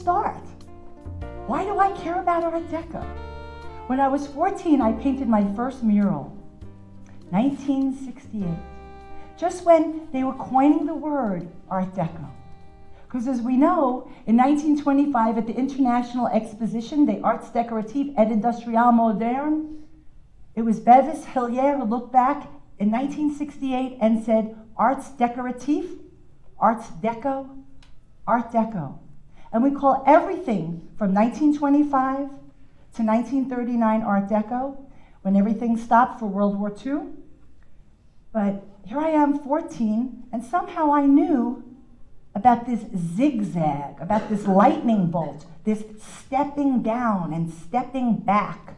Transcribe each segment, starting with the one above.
start? Why do I care about Art Deco? When I was 14, I painted my first mural, 1968, just when they were coining the word Art Deco. Because as we know, in 1925 at the International Exposition des Arts Décoratifs et Industriels Modernes, it was Bevis Hillier who looked back in 1968 and said, Arts Décoratifs, Arts Deco, Art Deco. And we call everything from 1925 to 1939 Art Deco, when everything stopped for World War II. But here I am, 14, and somehow I knew about this zigzag, about this lightning bolt, this stepping down and stepping back.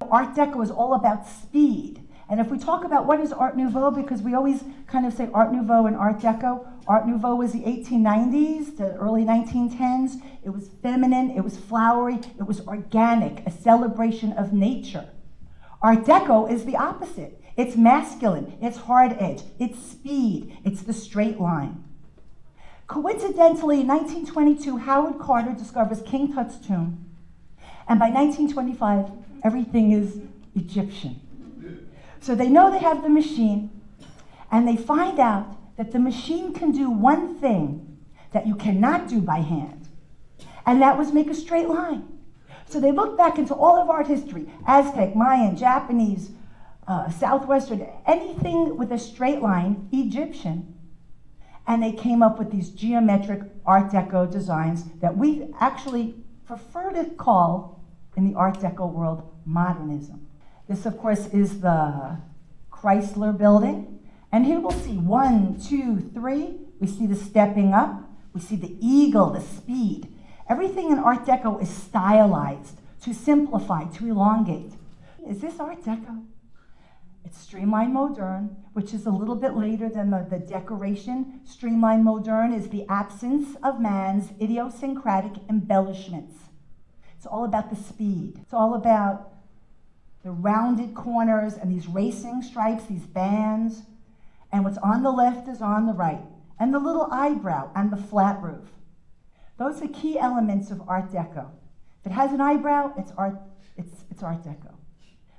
Art Deco is all about speed. And if we talk about what is Art Nouveau, because we always kind of say Art Nouveau and Art Deco. Art Nouveau was the 1890s to early 1910s. It was feminine, it was flowery, it was organic, a celebration of nature. Art Deco is the opposite. It's masculine, it's hard edge, it's speed, it's the straight line. Coincidentally, in 1922, Howard Carter discovers King Tut's tomb. And by 1925, everything is Egyptian. So they know they have the machine, and they find out that the machine can do one thing that you cannot do by hand, and that was make a straight line. So they look back into all of art history, Aztec, Mayan, Japanese, Southwestern, anything with a straight line, Egyptian, and they came up with these geometric Art Deco designs that we actually prefer to call, in the Art Deco world, modernism. This, of course, is the Chrysler building. And here we'll see 1, 2, 3. We see the stepping up. We see the eagle, the speed. Everything in Art Deco is stylized to simplify, to elongate. Is this Art Deco? It's streamline moderne, which is a little bit later than the decoration. Streamline moderne is the absence of man's idiosyncratic embellishments. It's all about the speed. It's all about the rounded corners and these racing stripes, these bands, and what's on the left is on the right, and the little eyebrow and the flat roof. Those are key elements of Art Deco. If it has an eyebrow, it's Art Deco.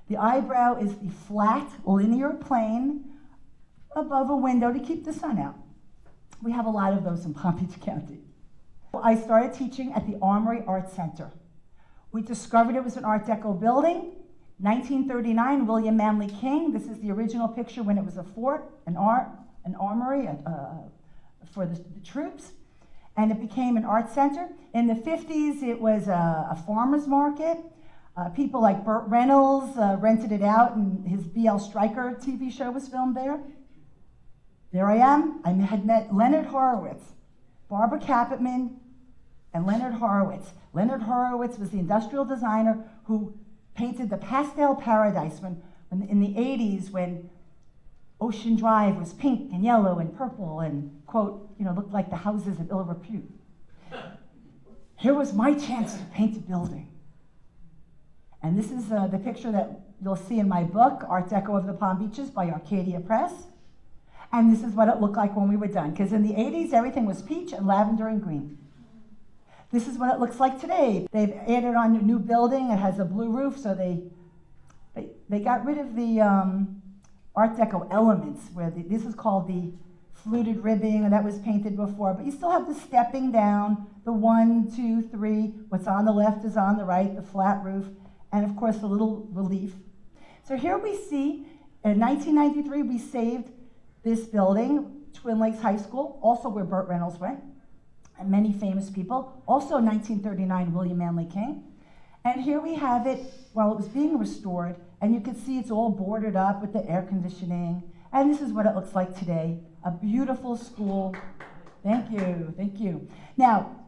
The eyebrow is the flat, linear plane above a window to keep the sun out. We have a lot of those in Palm Beach County. I started teaching at the Armory Art Center. We discovered it was an Art Deco building. 1939, William Manley King. This is the original picture when it was a fort, an armory for the troops, and it became an art center. In the 50s, it was a farmer's market. People like Burt Reynolds rented it out, and his B.L. Stryker TV show was filmed there. There I am. I had met Leonard Horowitz, Barbara Capitman, and Leonard Horowitz. Leonard Horowitz was the industrial designer who painted the pastel paradise when in the 80s, when Ocean Drive was pink and yellow and purple and, quote, looked like the houses of ill repute. Here was my chance to paint a building. And this is the picture that you'll see in my book, Art Deco of the Palm Beaches by Arcadia Press. And this is what it looked like when we were done. Because in the 80s, everything was peach and lavender and green. This is what it looks like today. They've added on a new building. It has a blue roof, so they got rid of the Art Deco elements, where this is called the fluted ribbing, and that was painted before. But you still have the stepping down, the 1, 2, 3. What's on the left is on the right, the flat roof, and of course the little relief. So here we see, in 1993, we saved this building, Twin Lakes High School, also where Burt Reynolds went, and many famous people. Also 1939, William Manley King. And here we have it while it was being restored, and you can see it's all boarded up with the air conditioning. And this is what it looks like today. A beautiful school. Thank you, thank you. Now,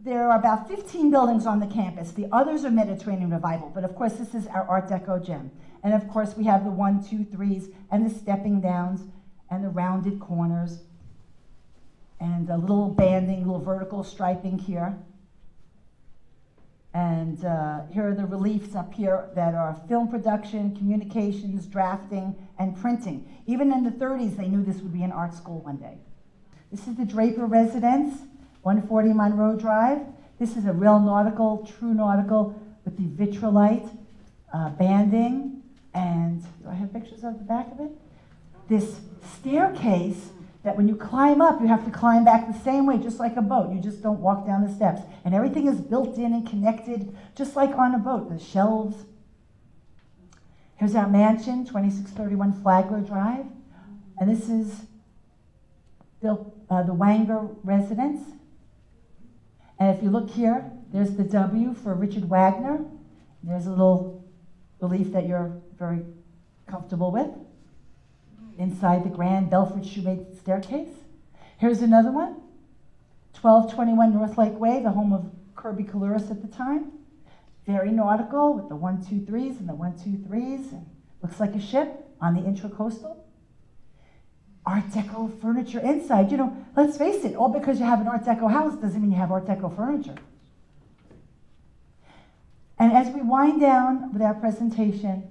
there are about 15 buildings on the campus. The others are Mediterranean Revival, but of course this is our Art Deco gem. And of course we have the 1, 2, 3s, and the stepping downs, and the rounded corners, and a little banding, little vertical striping here. And here are the reliefs up here that are film production, communications, drafting, and printing. Even in the 30s, they knew this would be an art school one day. This is the Draper residence, 140 Monroe Drive. This is a real nautical, true nautical, with the vitrolite banding. And do I have pictures of the back of it? This staircase that when you climb up, you have to climb back the same way, just like a boat. You just don't walk down the steps. And everything is built in and connected, just like on a boat, the shelves. Here's our mansion, 2631 Flagler Drive. And this is the Wanger residence. And if you look here, there's the W for Richard Wagner. There's a little relief that you're very comfortable with inside the grand Belford shoemade staircase. Here's another one, 1221 North Lake Way, the home of Kirby Kalouris at the time. Very nautical with the 123s and the 123s. And looks like a ship on the intracoastal. Art Deco furniture inside. You know, let's face it, all because you have an Art Deco house doesn't mean you have Art Deco furniture. And as we wind down with our presentation,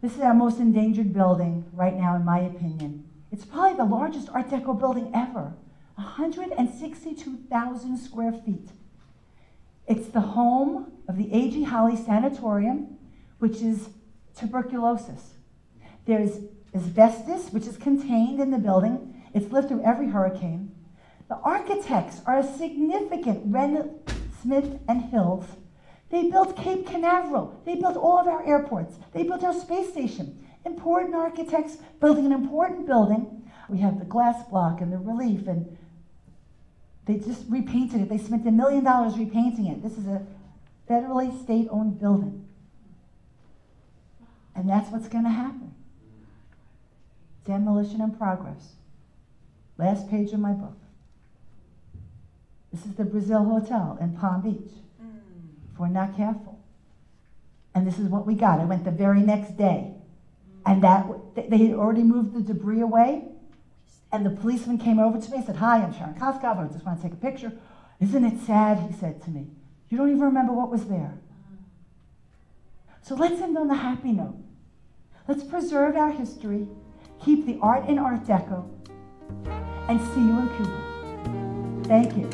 this is our most endangered building right now, in my opinion. It's probably the largest Art Deco building ever, 162,000 square feet. It's the home of the A.G. Holly Sanatorium, which is tuberculosis. There's asbestos, which is contained in the building. It's lived through every hurricane. The architects are significant, Wren, Smith, and Hills. They built Cape Canaveral. They built all of our airports. They built our space station. Important architects building an important building. We have the glass block and the relief, and they just repainted it. They spent $1 million repainting it. This is a federally state-owned building. And that's what's going to happen. Demolition in progress. Last page of my book. This is the Brazil Hotel in Palm Beach. If we're not careful. And this is what we got. I went the very next day. And they had already moved the debris away. And the policeman came over to me and said, "Hi, I'm Sharon Koskoff. I just want to take a picture." "Isn't it sad?" he said to me. "You don't even remember what was there." So let's end on a happy note. Let's preserve our history, keep the art in Art Deco, and see you in Cuba. Thank you.